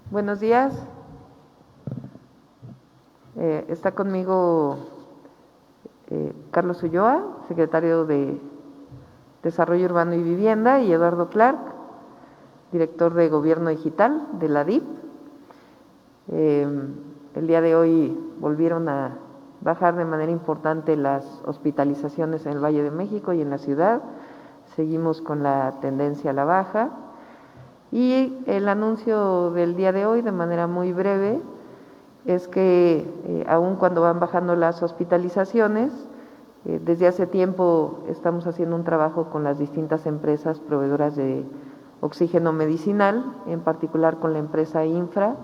Buenos días. Está conmigo Carlos Ulloa, secretario de Desarrollo Urbano y Vivienda, y Eduardo Clark, director de Gobierno Digital de la DIF. El día de hoy volvieron a bajar de manera importante las hospitalizaciones en el Valle de México y en la ciudad. Seguimos con la tendencia a la baja. Y el anuncio del día de hoy, de manera muy breve, es que aun cuando van bajando las hospitalizaciones, desde hace tiempo estamos haciendo un trabajo con las distintas empresas proveedoras de oxígeno medicinal, en particular con la empresa Infra.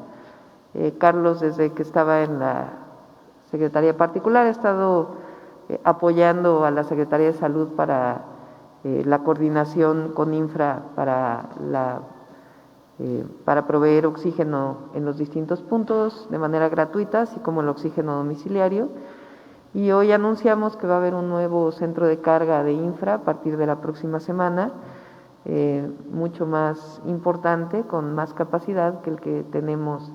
Carlos, desde que estaba en la Secretaría Particular, ha estado apoyando a la Secretaría de Salud para la coordinación con Infra para proveer oxígeno en los distintos puntos de manera gratuita, así como el oxígeno domiciliario. Y hoy anunciamos que va a haber un nuevo centro de carga de Infra a partir de la próxima semana, mucho más importante, con más capacidad que el que tenemos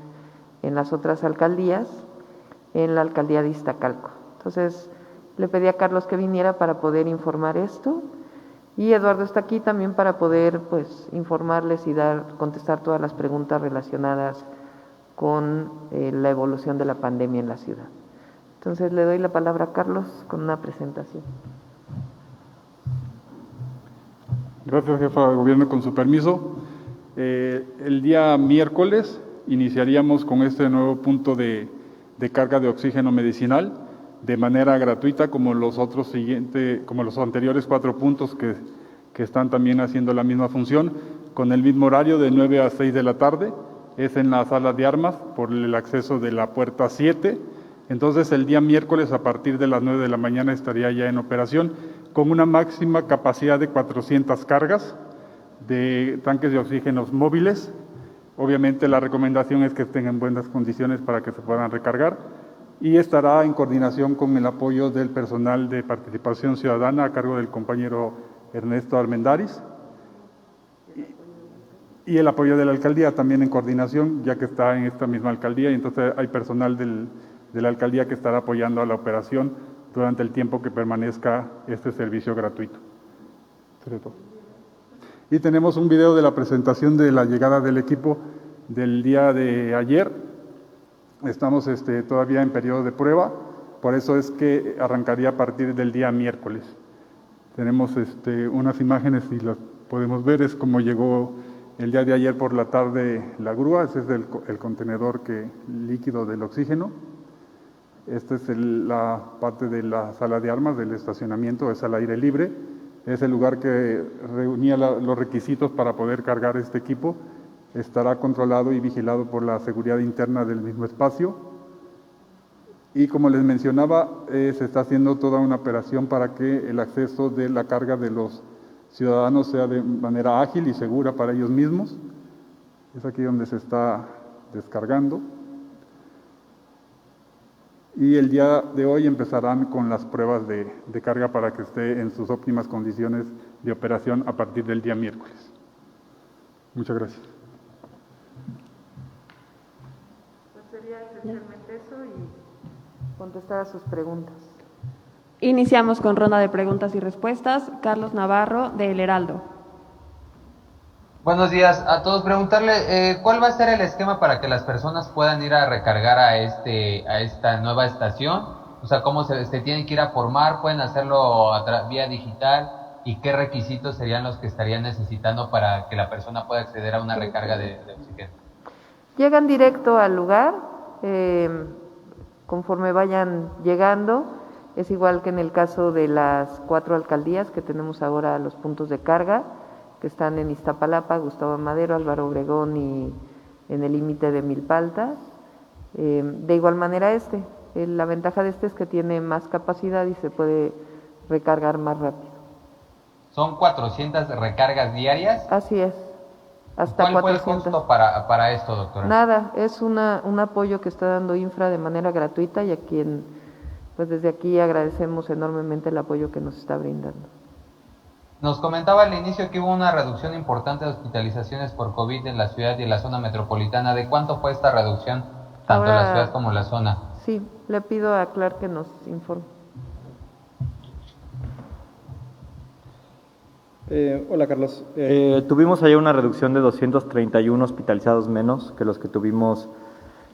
en las otras alcaldías, en la alcaldía de Iztacalco. Entonces, le pedí a Carlos que viniera para poder informar esto. Y Eduardo está aquí también para poder informarles y contestar todas las preguntas relacionadas con la evolución de la pandemia en la ciudad. Entonces le doy la palabra a Carlos con una presentación. Gracias, jefa de gobierno, con su permiso. El día miércoles iniciaríamos con este nuevo punto de carga de oxígeno medicinal de manera gratuita, como los anteriores 4 puntos que están también haciendo la misma función, con el mismo horario de 9 a 6 de la tarde. Es en la sala de armas por el acceso de la puerta 7. Entonces el día miércoles a partir de las 9 de la mañana estaría ya en operación con una máxima capacidad de 400 cargas de tanques de oxígenos móviles. Obviamente la recomendación es que estén en buenas condiciones para que se puedan recargar, y estará en coordinación con el apoyo del personal de participación ciudadana a cargo del compañero Ernesto Armendáriz, y el apoyo de la alcaldía también en coordinación, ya que está en esta misma alcaldía, y entonces hay personal de la alcaldía que estará apoyando a la operación durante el tiempo que permanezca este servicio gratuito. Y tenemos un video de la presentación de la llegada del equipo del día de ayer. Estamos todavía en periodo de prueba, por eso es que arrancaría a partir del día miércoles. Tenemos unas imágenes, y las podemos ver, es como llegó el día de ayer por la tarde la grúa. Ese es el contenedor líquido del oxígeno. Esta es la parte de la sala de armas, del estacionamiento, es al aire libre. Es el lugar que reunía los requisitos para poder cargar este equipo. Estará controlado y vigilado por la seguridad interna del mismo espacio. Y como les mencionaba, se está haciendo toda una operación para que el acceso de la carga de los ciudadanos sea de manera ágil y segura para ellos mismos. Es aquí donde se está descargando. Y el día de hoy empezarán con las pruebas de carga para que esté en sus óptimas condiciones de operación a partir del día miércoles. Muchas gracias. Pues sería esencialmente eso y contestar a sus preguntas. Iniciamos con ronda de preguntas y respuestas. Carlos Navarro, de El Heraldo. Buenos días a todos. Preguntarle, ¿cuál va a ser el esquema para que las personas puedan ir a recargar a esta nueva estación? O sea, ¿cómo se tienen que ir a formar? ¿Pueden hacerlo vía digital? ¿Y qué requisitos serían los que estarían necesitando para que la persona pueda acceder a una recarga de oxígeno? Llegan directo al lugar, conforme vayan llegando. Es igual que en el caso de las 4 alcaldías que tenemos ahora, los puntos de carga, que están en Iztapalapa, Gustavo Madero, Álvaro Obregón y en el límite de Milpalta. De igual manera la ventaja de es que tiene más capacidad y se puede recargar más rápido. ¿Son 400 recargas diarias? Así es, hasta ¿Cuál 400. fue el costo para esto, doctora? Nada, es un apoyo que está dando Infra de manera gratuita, y a quien, pues desde aquí agradecemos enormemente el apoyo que nos está brindando. Nos comentaba al inicio que hubo una reducción importante de hospitalizaciones por COVID en la ciudad y en la zona metropolitana. ¿De cuánto fue esta reducción, tanto en la ciudad Ahora, como en la zona? sí, le pido a Clark que nos informe. Hola Carlos. Tuvimos allá una reducción de 231 hospitalizados menos que los que tuvimos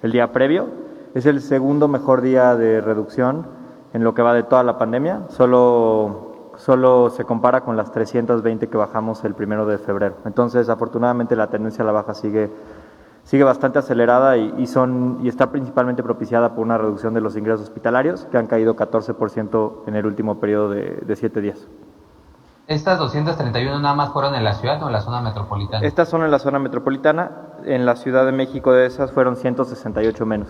el día previo. Es el segundo mejor día de reducción en lo que va de toda la pandemia. Solo se compara con las 320 que bajamos el 1 de febrero. Entonces, afortunadamente, la tendencia a la baja sigue bastante acelerada y está principalmente propiciada por una reducción de los ingresos hospitalarios, que han caído 14% en el último periodo de 7 días. ¿Estas 231 nada más fueron en la ciudad o en la zona metropolitana? Estas son en la zona metropolitana. En la Ciudad de México de esas fueron 168 menos.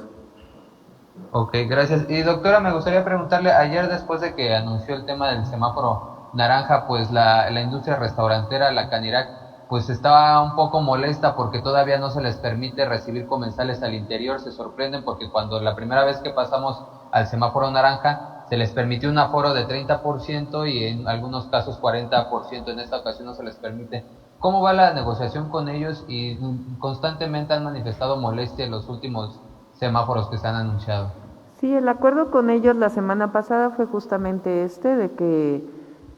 Ok, gracias. Y doctora, me gustaría preguntarle, ayer después de que anunció el tema del semáforo naranja, pues la industria restaurantera, la Canirac, pues estaba un poco molesta porque todavía no se les permite recibir comensales al interior. Se sorprenden porque cuando la primera vez que pasamos al semáforo naranja, se les permitió un aforo de 30% y en algunos casos 40%. En esta ocasión no se les permite. ¿Cómo va la negociación con ellos? Y constantemente han manifestado molestia en los últimos semáforos que se han anunciado. Sí, el acuerdo con ellos la semana pasada fue justamente de que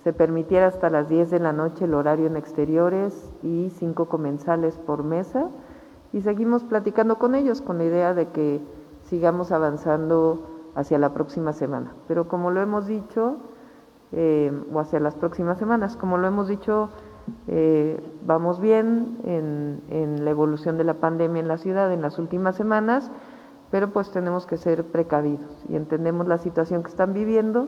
se permitiera hasta las 10 de la noche el horario en exteriores y 5 comensales por mesa, y seguimos platicando con ellos con la idea de que sigamos avanzando hacia la próxima semana. Pero como lo hemos dicho, o hacia las próximas semanas, como lo hemos dicho, vamos bien en la evolución de la pandemia en la ciudad en las últimas semanas, pero pues tenemos que ser precavidos y entendemos la situación que están viviendo,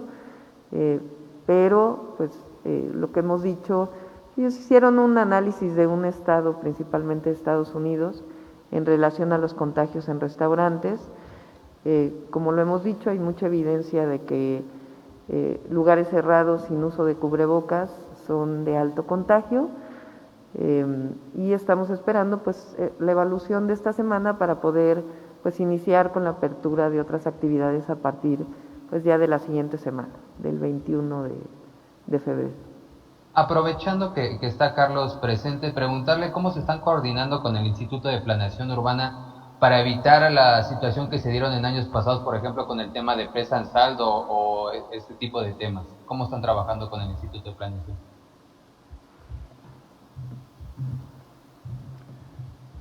pero pues lo que hemos dicho, ellos hicieron un análisis de un estado, principalmente Estados Unidos, en relación a los contagios en restaurantes. Como lo hemos dicho, hay mucha evidencia de que lugares cerrados sin uso de cubrebocas son de alto contagio, y estamos esperando pues la evaluación de esta semana para poder pues iniciar con la apertura de otras actividades a partir pues ya de la siguiente semana, del 21 de febrero. Aprovechando que está Carlos presente, preguntarle cómo se están coordinando con el Instituto de Planeación Urbana para evitar la situación que se dieron en años pasados, por ejemplo, con el tema de presa en saldo o este tipo de temas. ¿Cómo están trabajando con el Instituto de Planeación?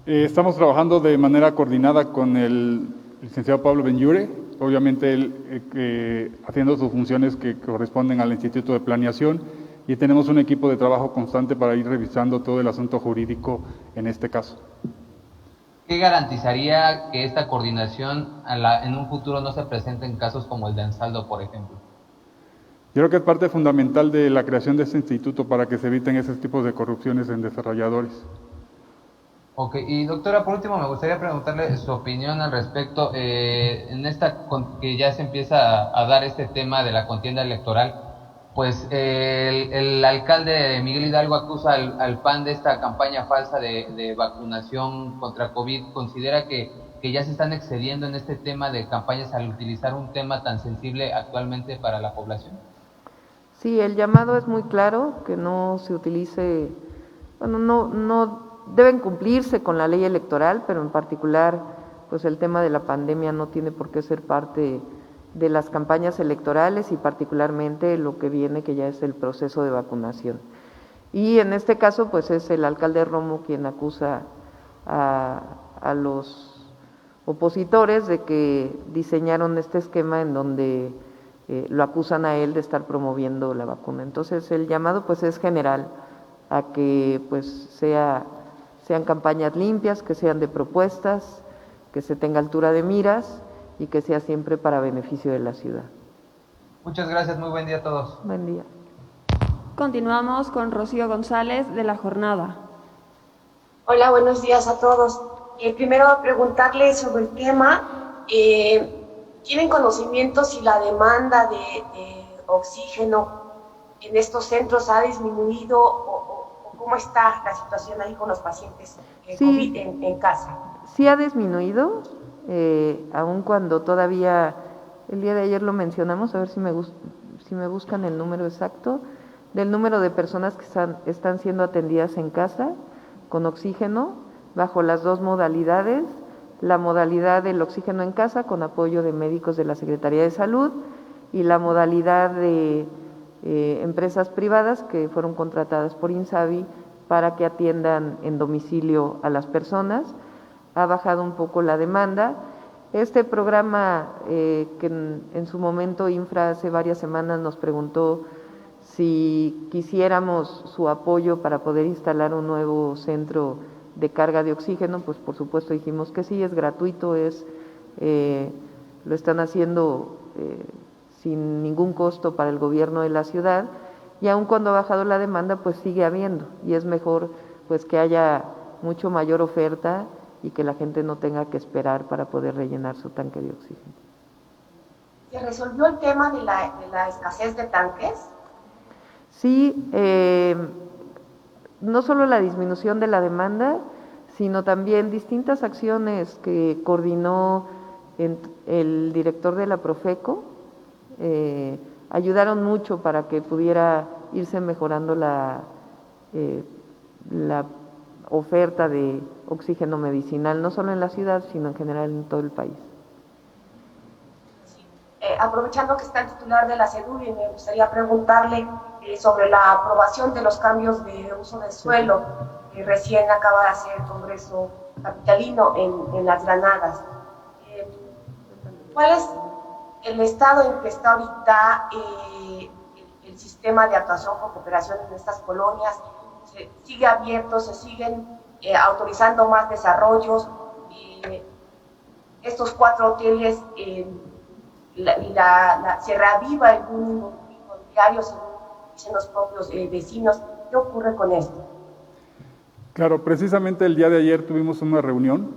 Estamos trabajando de manera coordinada con el licenciado Pablo Benyure, obviamente él haciendo sus funciones que corresponden al Instituto de Planeación, y tenemos un equipo de trabajo constante para ir revisando todo el asunto jurídico en este caso. ¿Qué garantizaría que esta coordinación en un futuro no se presente en casos como el de Ansaldo, por ejemplo? Yo creo que es parte fundamental de la creación de este instituto para que se eviten esos tipos de corrupciones en desarrolladores. Ok, y doctora, por último me gustaría preguntarle su opinión al respecto, en que ya se empieza a dar este tema de la contienda electoral, pues el alcalde Miguel Hidalgo acusa al PAN de esta campaña falsa de vacunación contra COVID. ¿Considera que ya se están excediendo en este tema de campañas al utilizar un tema tan sensible actualmente para la población? Sí, el llamado es muy claro, que no se utilice, bueno, no deben cumplirse con la ley electoral, pero en particular, pues el tema de la pandemia no tiene por qué ser parte de las campañas electorales y particularmente lo que viene, que ya es el proceso de vacunación. Y en este caso, pues es el alcalde Romo quien acusa a los opositores de que diseñaron este esquema en donde lo acusan a él de estar promoviendo la vacuna. Entonces el llamado pues es general a que pues sean campañas limpias, que sean de propuestas, que se tenga altura de miras y que sea siempre para beneficio de la ciudad. Muchas gracias, muy buen día a todos. Buen día. Continuamos con Rocío González de La Jornada. Hola, buenos días a todos. Primero preguntarle sobre el tema. ¿Tienen conocimiento si la demanda de oxígeno en estos centros ha disminuido o cómo está la situación ahí con los pacientes COVID en casa? Sí ha disminuido, aun cuando todavía, el día de ayer lo mencionamos, a ver si me buscan el número exacto, del número de personas que están siendo atendidas en casa con oxígeno bajo las dos modalidades, la modalidad del oxígeno en casa con apoyo de médicos de la Secretaría de Salud y la modalidad de empresas privadas que fueron contratadas por INSABI para que atiendan en domicilio a las personas. Ha bajado un poco la demanda. Este programa que en su momento Infra hace varias semanas nos preguntó si quisiéramos su apoyo para poder instalar un nuevo centro de carga de oxígeno, pues por supuesto dijimos que sí, es gratuito, lo están haciendo sin ningún costo para el gobierno de la ciudad, y aun cuando ha bajado la demanda, pues sigue habiendo, y es mejor pues que haya mucho mayor oferta y que la gente no tenga que esperar para poder rellenar su tanque de oxígeno. ¿Se resolvió el tema de la escasez de tanques? Sí, no solo la disminución de la demanda, sino también distintas acciones que coordinó el director de la Profeco, ayudaron mucho para que pudiera irse mejorando la oferta de oxígeno medicinal, no solo en la ciudad, sino en general en todo el país. Aprovechando que está el titular de la CEDUBI, me gustaría preguntarle sobre la aprobación de los cambios de uso de suelo que recién acaba de hacer el Congreso Capitalino en Las Granadas. ¿Cuál es el estado en que está ahorita el sistema de actuación con cooperación en estas colonias? ¿Se sigue abierto? ¿Se siguen autorizando más desarrollos? Estos 4 hoteles, se reaviva el boom inmobiliario, según dicen los propios vecinos. ¿Qué ocurre con esto? Claro, precisamente el día de ayer tuvimos una reunión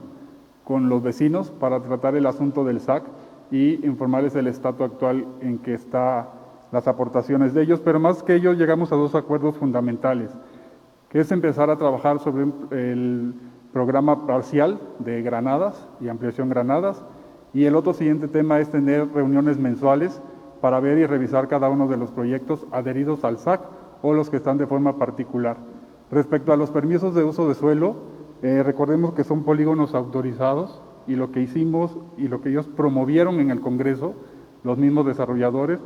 con los vecinos para tratar el asunto del SAC y informarles el estatus actual en que están las aportaciones de ellos, pero más que ellos llegamos a 2 acuerdos fundamentales, que es empezar a trabajar sobre el programa parcial de Granadas y ampliación Granadas, y el otro siguiente tema es tener reuniones mensuales para ver y revisar cada uno de los proyectos adheridos al SAC o los que están de forma particular. Respecto a los permisos de uso de suelo, recordemos que son polígonos autorizados, y lo que hicimos y lo que ellos promovieron en el Congreso, los mismos desarrolladores,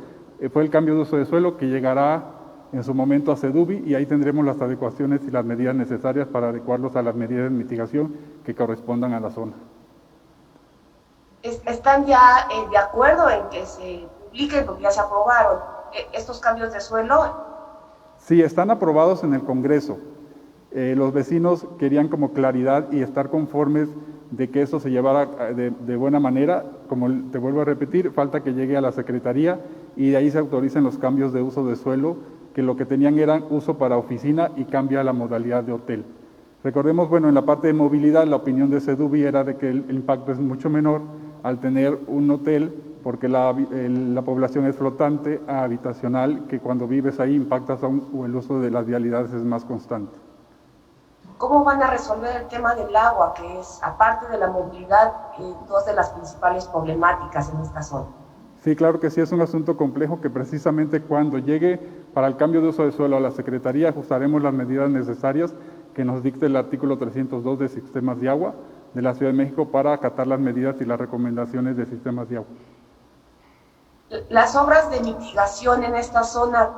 fue el cambio de uso de suelo que llegará en su momento a CEDUBI, y ahí tendremos las adecuaciones y las medidas necesarias para adecuarlos a las medidas de mitigación que correspondan a la zona. ¿Están ya de acuerdo en que se publiquen, porque ya se aprobaron estos cambios de suelo? Sí, están aprobados en el Congreso. Los vecinos querían como claridad y estar conformes de que eso se llevara de buena manera. Como te vuelvo a repetir, falta que llegue a la Secretaría y de ahí se autoricen los cambios de uso de suelo, que lo que tenían era uso para oficina y cambia a la modalidad de hotel. Recordemos, bueno, en la parte de movilidad, la opinión de CEDUBI era de que el impacto es mucho menor al tener un hotel, porque la población es flotante a habitacional, que cuando vives ahí impactas aún, o el uso de las vialidades es más constante. ¿Cómo van a resolver el tema del agua, que es, aparte de la movilidad, 2 de las principales problemáticas en esta zona? Sí, claro que sí, es un asunto complejo que precisamente cuando llegue para el cambio de uso de suelo a la Secretaría ajustaremos las medidas necesarias que nos dicte el artículo 302 de Sistemas de Agua de la Ciudad de México para acatar las medidas y las recomendaciones de sistemas de agua. Las obras de mitigación en esta zona,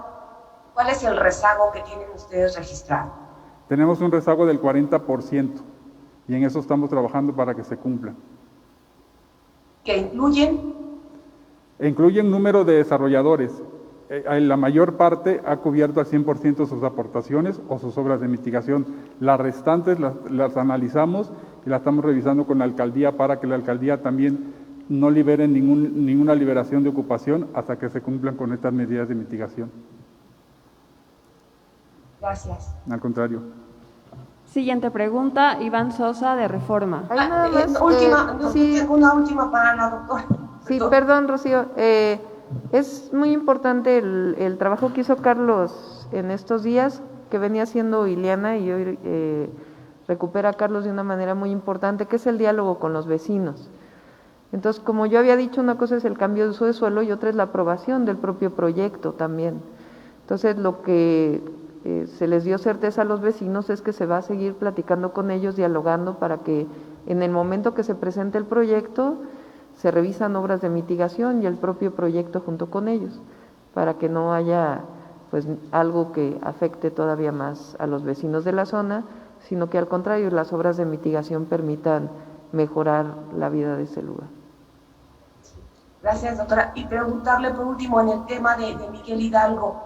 ¿cuál es el rezago que tienen ustedes registrado? Tenemos un rezago del 40% y en eso estamos trabajando para que se cumpla. ¿Que incluyen? Incluyen número de desarrolladores. La mayor parte ha cubierto al 100% sus aportaciones o sus obras de mitigación. Las restantes las analizamos y las estamos revisando con la alcaldía para que la alcaldía también no libere ninguna liberación de ocupación hasta que se cumplan con estas medidas de mitigación. Gracias. Al contrario. Siguiente pregunta, Iván Sosa, de Reforma. Tengo una última para la doctora. Sí, perdón, Rocío. Es muy importante el trabajo que hizo Carlos en estos días, que venía haciendo Ileana, y hoy recupera a Carlos de una manera muy importante, que es el diálogo con los vecinos. Entonces, como yo había dicho, una cosa es el cambio de uso de suelo y otra es la aprobación del propio proyecto también. Entonces, lo que se les dio certeza a los vecinos es que se va a seguir platicando con ellos, dialogando para que en el momento que se presente el proyecto se revisan obras de mitigación y el propio proyecto junto con ellos, para que no haya pues algo que afecte todavía más a los vecinos de la zona, sino que al contrario, las obras de mitigación permitan mejorar la vida de ese lugar. Gracias, doctora. Y preguntarle por último en el tema de Miguel Hidalgo,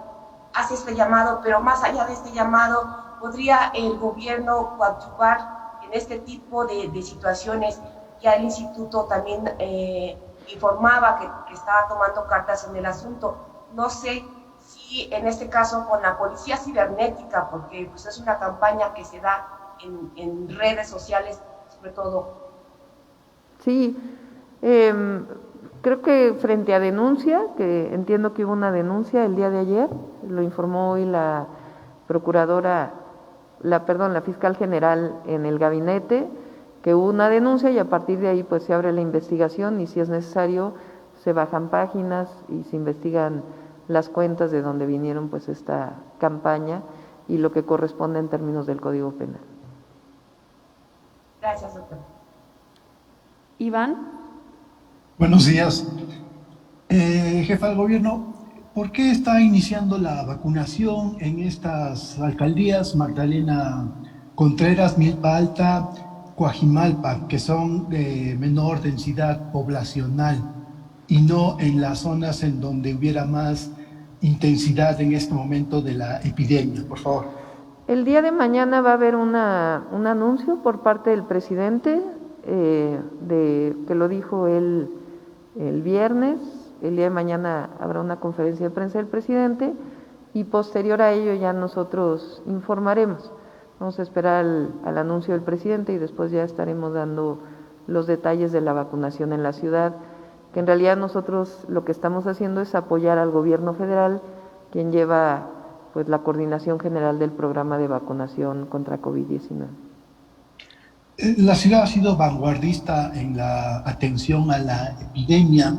hace este llamado, pero más allá de este llamado, ¿podría el gobierno coadyuvar en este tipo de situaciones? Ya el instituto también informaba que estaba tomando cartas en el asunto. No sé si en este caso con la policía cibernética, porque pues, es una campaña que se da en redes sociales, sobre todo. Sí, creo que frente a denuncia, que entiendo que hubo una denuncia el día de ayer, lo informó hoy la procuradora, la fiscal general en el gabinete, que hubo una denuncia y a partir de ahí pues se abre la investigación y si es necesario se bajan páginas y se investigan las cuentas de donde vinieron pues esta campaña y lo que corresponde en términos del Código Penal. Gracias, doctor. Iván. Buenos días. Jefa del gobierno, ¿por qué está iniciando la vacunación en estas alcaldías, Magdalena Contreras, Milpa Alta, Coajimalpa, que son de menor densidad poblacional, y no en las zonas en donde hubiera más intensidad en este momento de la epidemia, por favor? El día de mañana va a haber un anuncio por parte del presidente, que lo dijo él el viernes. El día de mañana habrá una conferencia de prensa del presidente y posterior a ello ya nosotros informaremos. Vamos a esperar al anuncio del presidente y después ya estaremos dando los detalles de la vacunación en la ciudad, que en realidad nosotros lo que estamos haciendo es apoyar al gobierno federal, quien lleva pues la coordinación general del programa de vacunación contra COVID-19. La ciudad ha sido vanguardista en la atención a la epidemia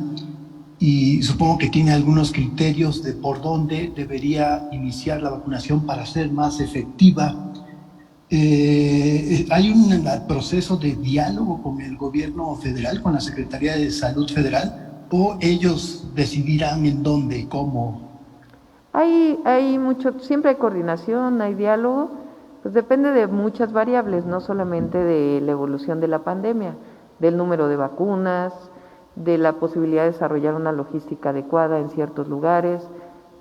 y supongo que tiene algunos criterios de por dónde debería iniciar la vacunación para ser más efectiva. ¿Hay un proceso de diálogo con el gobierno federal, con la Secretaría de Salud Federal, o ellos decidirán en dónde y cómo? Siempre hay coordinación, hay diálogo, pues depende de muchas variables, no solamente de la evolución de la pandemia, del número de vacunas, de la posibilidad de desarrollar una logística adecuada en ciertos lugares,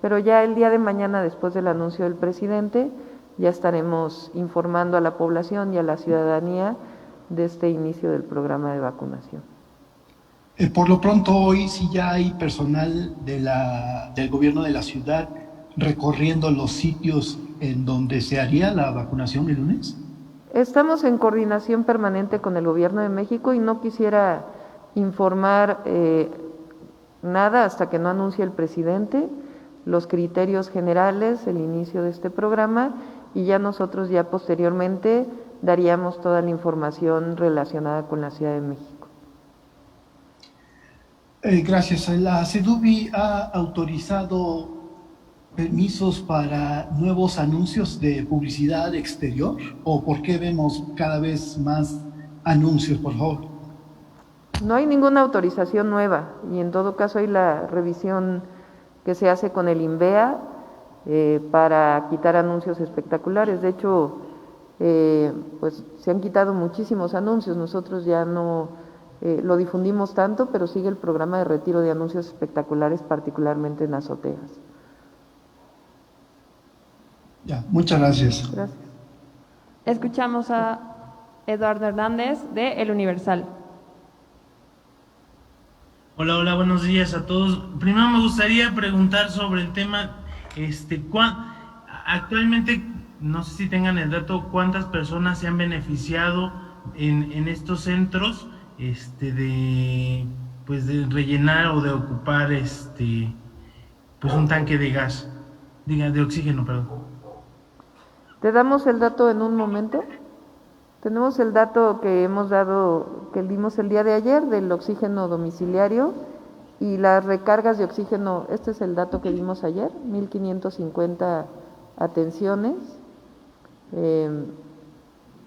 pero ya el día de mañana, después del anuncio del presidente, ya estaremos informando a la población y a la ciudadanía de este inicio del programa de vacunación. Por lo pronto, hoy sí ya hay personal del gobierno de la ciudad recorriendo los sitios en donde se haría la vacunación el lunes. Estamos en coordinación permanente con el Gobierno de México y no quisiera informar nada hasta que no anuncie el presidente los criterios generales, el inicio de este programa, y ya nosotros ya posteriormente daríamos toda la información relacionada con la Ciudad de México. Gracias. La CEDUBI ha autorizado permisos para nuevos anuncios de publicidad exterior, ¿o por qué vemos cada vez más anuncios, por favor? No hay ninguna autorización nueva y en todo caso hay la revisión que se hace con el INVEA para quitar anuncios espectaculares. De hecho, pues se han quitado muchísimos anuncios. Nosotros ya no lo difundimos tanto, pero sigue el programa de retiro de anuncios espectaculares, particularmente en azoteas. Ya, muchas gracias. Gracias. Escuchamos a Eduardo Hernández de El Universal. Hola, buenos días a todos. Primero me gustaría preguntar sobre el tema, actualmente, no sé si tengan el dato, cuántas personas se han beneficiado en estos centros de rellenar o de ocupar pues un tanque de gas, de oxígeno, perdón. ¿Te damos el dato en un momento? Tenemos el dato que dimos el día de ayer del oxígeno domiciliario y las recargas de oxígeno, este es el dato que vimos ayer, 1.550 atenciones,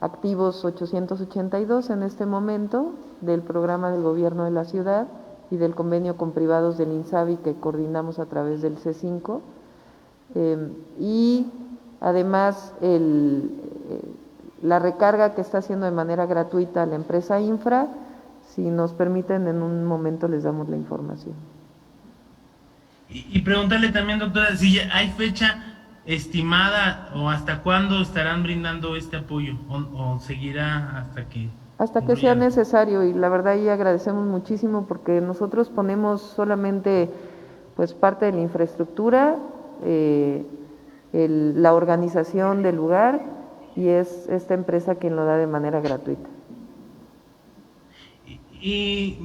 activos 882 en este momento del programa del gobierno de la ciudad y del convenio con privados del INSABI que coordinamos a través del C5, y además la recarga que está haciendo de manera gratuita la empresa Infra. Si nos permiten, en un momento les damos la información. Y preguntarle también, doctora, si ya hay fecha estimada o hasta cuándo estarán brindando este apoyo o seguirá hasta que... Hasta que sea necesario, y la verdad ahí agradecemos muchísimo porque nosotros ponemos solamente pues parte de la infraestructura, la organización del lugar, y es esta empresa quien lo da de manera gratuita. Y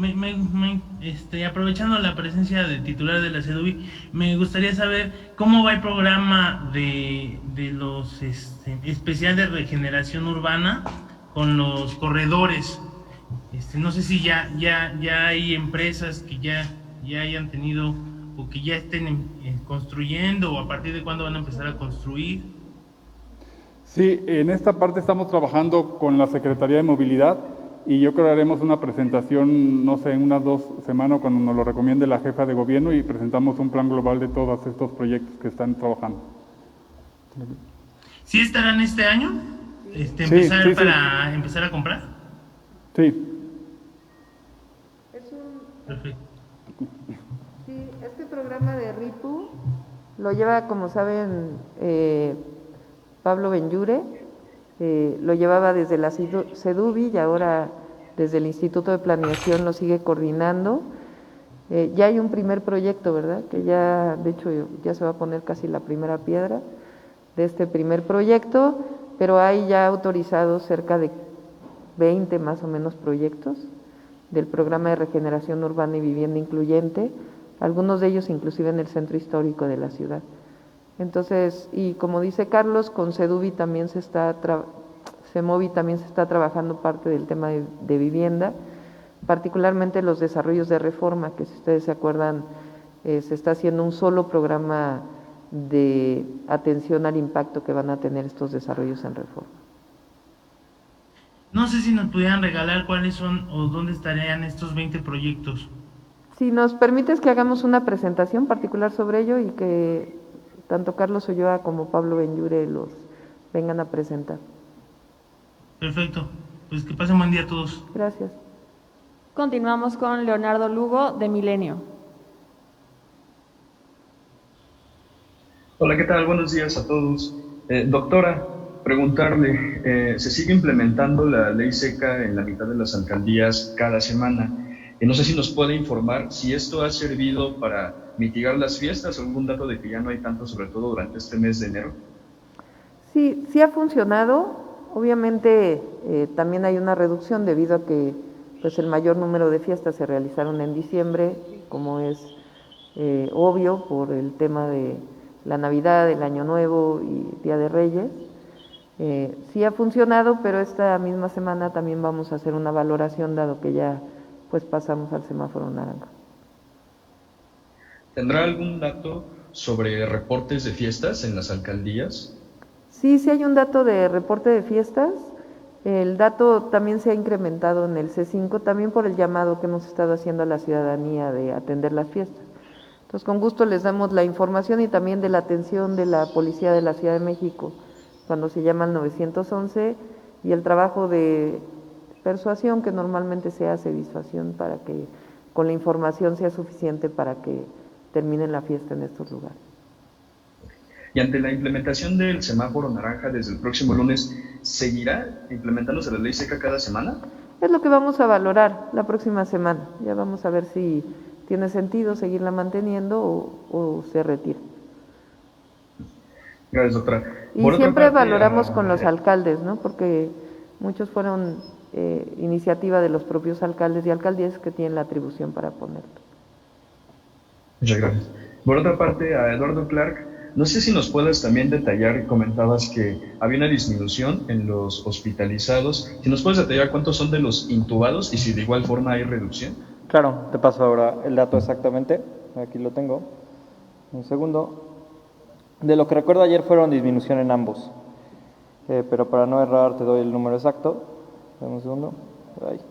aprovechando la presencia del titular de la CEDUBI, me gustaría saber cómo va el programa de los especial de regeneración urbana con los corredores. No sé si ya hay empresas que ya hayan tenido o que ya estén construyendo, o a partir de cuándo van a empezar a construir. Sí, en esta parte estamos trabajando con la Secretaría de Movilidad y yo creo que haremos una presentación, no sé, en unas 2 semanas cuando nos lo recomiende la jefa de gobierno y presentamos un plan global de todos estos proyectos que están trabajando. ¿Sí estarán este año? Empezar a comprar. Sí. Perfecto. Sí, este programa de RIPU lo lleva, como saben, Pablo Benyure, lo llevaba desde la CEDUBI y ahora desde el Instituto de Planeación lo sigue coordinando. Ya hay un primer proyecto, ¿verdad? Que ya, de hecho, ya se va a poner casi la primera piedra de este primer proyecto, pero hay ya autorizados cerca de 20 más o menos proyectos del programa de regeneración urbana y vivienda incluyente, algunos de ellos inclusive en el centro histórico de la ciudad. Entonces, y como dice Carlos, con CEDUBI también CEMOVI también se está trabajando parte del tema de vivienda, particularmente los desarrollos de reforma, que si ustedes se acuerdan, se está haciendo un solo programa de atención al impacto que van a tener estos desarrollos en reforma. No sé si nos pudieran regalar cuáles son o dónde estarían estos 20 proyectos. Si nos permites que hagamos una presentación particular sobre ello y que tanto Carlos Ulloa como Pablo Benyure los vengan a presentar. Perfecto, pues que pasen buen día a todos. Gracias. Continuamos con Leonardo Lugo, de Milenio. Hola, ¿qué tal? Buenos días a todos. Doctora, preguntarle, se sigue implementando la ley seca en la mitad de las alcaldías cada semana. No sé si nos puede informar si esto ha servido para mitigar las fiestas o algún dato de que ya no hay tanto, sobre todo durante este mes de enero. Sí, sí ha funcionado. Obviamente también hay una reducción debido a que pues el mayor número de fiestas se realizaron en diciembre, como es obvio por el tema de la Navidad, el Año Nuevo y Día de Reyes. Sí ha funcionado, pero esta misma semana también vamos a hacer una valoración dado que ya pues pasamos al semáforo naranja. ¿Tendrá algún dato sobre reportes de fiestas en las alcaldías? Sí, sí hay un dato de reporte de fiestas. El dato también se ha incrementado en el C5, también por el llamado que hemos estado haciendo a la ciudadanía de atender las fiestas. Entonces, con gusto les damos la información y también de la atención de la Policía de la Ciudad de México, cuando se llama al 911, y el trabajo de persuasión que normalmente se hace, disuasión, para que con la información sea suficiente para que terminen la fiesta en estos lugares. Y ante la implementación del semáforo naranja desde el próximo lunes, ¿seguirá implementándose la ley seca cada semana? Es lo que vamos a valorar la próxima semana. Ya vamos a ver si tiene sentido seguirla manteniendo o se retira. Gracias, doctora. Y siempre valoramos con los alcaldes, ¿no? Porque muchos fueron iniciativa de los propios alcaldes y alcaldías que tienen la atribución para ponerlo. Muchas gracias. Por otra parte, a Eduardo Clark, no sé si nos puedes también detallar, comentabas que había una disminución en los hospitalizados. Si nos puedes detallar cuántos son de los intubados y si de igual forma hay reducción. Claro, te paso ahora el dato exactamente. Aquí lo tengo. Un segundo. De lo que recuerdo ayer fueron disminución en ambos. Pero para no errar te doy el número exacto. Dame un segundo. Ahí.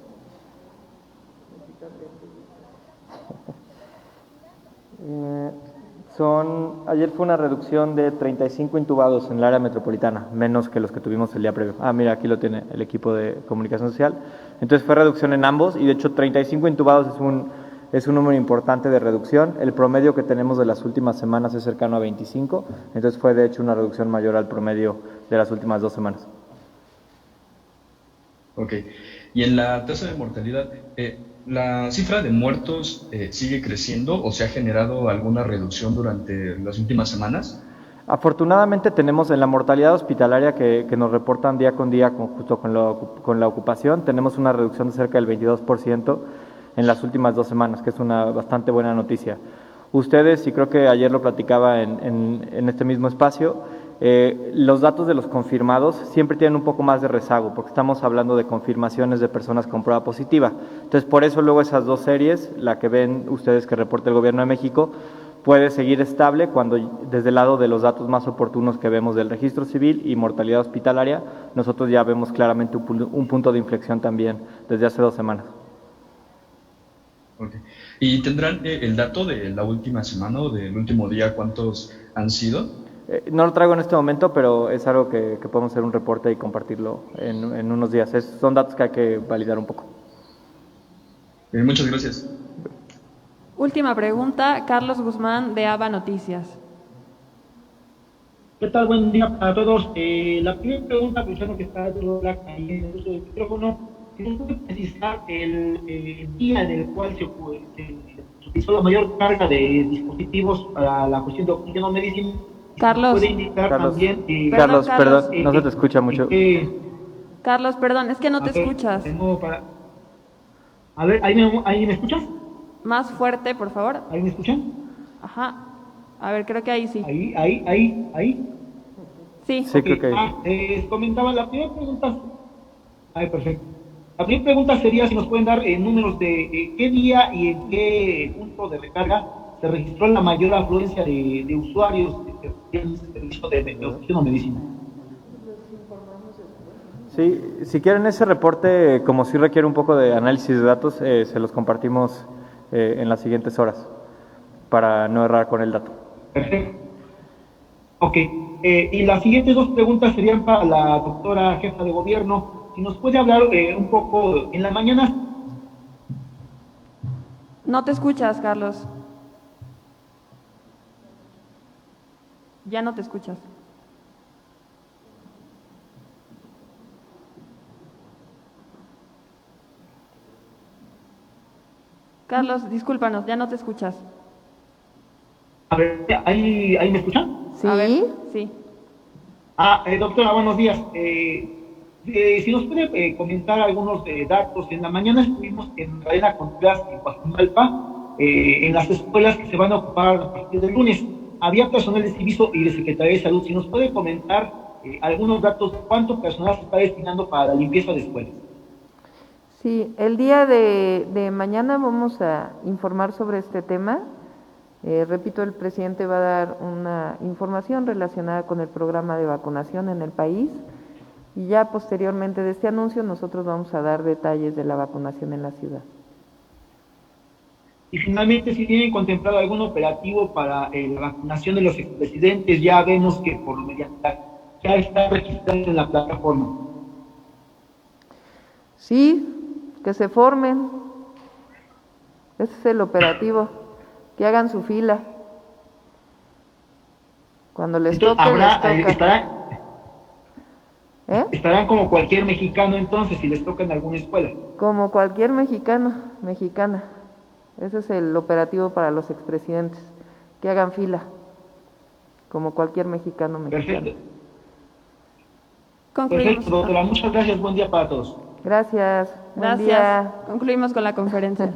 Ayer fue una reducción de 35 intubados en el área metropolitana, menos que los que tuvimos el día previo. Mira, aquí lo tiene el equipo de comunicación social. Entonces fue reducción en ambos y de hecho 35 intubados es un número importante de reducción. El promedio que tenemos de las últimas semanas es cercano a 25, entonces fue de hecho una reducción mayor al promedio de las últimas 2 semanas. Ok. Y en la tasa de mortalidad, ¿la cifra de muertos sigue creciendo o se ha generado alguna reducción durante las últimas semanas? Afortunadamente tenemos en la mortalidad hospitalaria que nos reportan día con día justo con la ocupación, tenemos una reducción de cerca del 22% en las últimas 2 semanas, que es una bastante buena noticia. Ustedes, y creo que ayer lo platicaba en este mismo espacio, los datos de los confirmados siempre tienen un poco más de rezago, porque estamos hablando de confirmaciones de personas con prueba positiva. Entonces, por eso luego esas 2 series, la que ven ustedes que reporta el Gobierno de México, puede seguir estable cuando desde el lado de los datos más oportunos que vemos del registro civil y mortalidad hospitalaria, nosotros ya vemos claramente un punto de inflexión también desde hace 2 semanas. Okay. ¿Y tendrán el dato de la última semana o del último día cuántos han sido? No lo traigo en este momento, pero es algo que podemos hacer un reporte y compartirlo en unos días. Son datos que hay que validar un poco. Muchas gracias. Última pregunta, Carlos Guzmán de ABA Noticias. ¿Qué tal? Buen día para todos. La primera pregunta, aprovechando que está ahí en el uso del micrófono, si nos puede precisar el día en el cual se utilizó la mayor carga de dispositivos para la cuestión de oxígeno medicina. Carlos, puede indicar también, perdón, no se te escucha mucho. Carlos, perdón, es que no te escuchas. A ver, ¿ahí me escuchas? Más fuerte, por favor. ¿Ahí me escuchan? Ajá. A ver, creo que ahí sí. ¿Ahí? Sí. Sí, creo que ahí. Comentaba la primera pregunta. Perfecto. La primera pregunta sería si nos pueden dar números de qué día y en qué punto de recarga se registró la mayor afluencia de usuarios del servicio de oxígeno medicina. Sí, si quieren ese reporte, como sí requiere un poco de análisis de datos, se los compartimos en las siguientes horas para no errar con el dato. Perfecto. Ok. Y las siguientes 2 preguntas serían para la doctora jefa de gobierno. Si nos puede hablar un poco en la mañana. No te escuchas, Carlos. Ya no te escuchas. Carlos, discúlpanos, ya no te escuchas. A ver, ¿ahí me escuchan? Sí. A ver, sí. Doctora, buenos días. Si nos puede comentar algunos datos. En la mañana estuvimos en Cadena Contreras, en Coajimalpa, en las escuelas que se van a ocupar a partir del lunes. Había personal de Civiso y de Secretaría de Salud. Si nos puede comentar algunos datos, ¿cuánto personal se está destinando para la limpieza de escuelas? Sí, el día de mañana vamos a informar sobre este tema. Repito, el presidente va a dar una información relacionada con el programa de vacunación en el país y ya posteriormente de este anuncio nosotros vamos a dar detalles de la vacunación en la ciudad. Y finalmente, si tienen contemplado algún operativo para la vacunación de los expresidentes, ya vemos que por mediante ya está registrado en la plataforma. Sí, que se formen. Ese es el operativo. Que hagan su fila. Cuando les toque, les toca. Estarán como cualquier mexicano entonces, si les toca en alguna escuela. Como cualquier mexicana. Ese es el operativo para los expresidentes. Que hagan fila. Como cualquier mexicano. Perfecto. Perfecto, doctora. Muchas gracias. Buen día para todos. Gracias. Buen día. Concluimos con la conferencia.